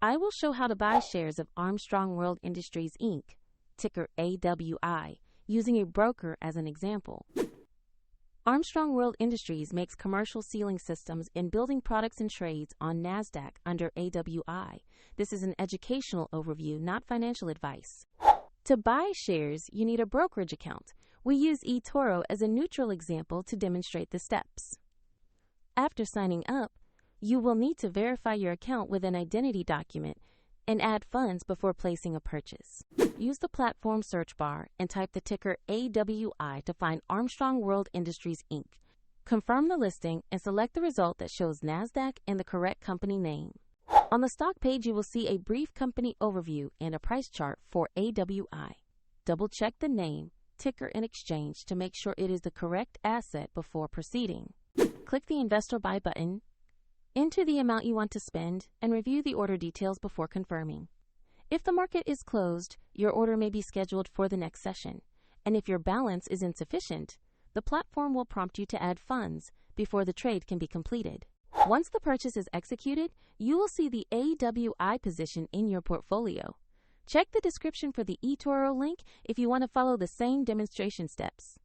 I will show how to buy shares of Armstrong World Industries Inc., ticker AWI, using a broker as an example. Armstrong World Industries makes commercial sealing systems in building products and trades on NASDAQ under AWI. This is an educational overview, not financial advice. To buy shares, you need a brokerage account. We use eToro as a neutral example to demonstrate the steps. After signing up, you will need to verify your account with an identity document and add funds before placing a purchase. Use the platform search bar and type the ticker AWI to find Armstrong World Industries Inc. Confirm the listing and select the result that shows NASDAQ and the correct company name. On the stock page, you will see a brief company overview and a price chart for AWI. Double-check the name, ticker, and exchange to make sure it is the correct asset before proceeding. Click the Investor Buy button. Enter the amount you want to spend and review the order details before confirming. If the market is closed, your order may be scheduled for the next session. And if your balance is insufficient, the platform will prompt you to add funds before the trade can be completed. Once the purchase is executed, you will see the AWI position in your portfolio. Check the description for the eToro link if you want to follow the same demonstration steps.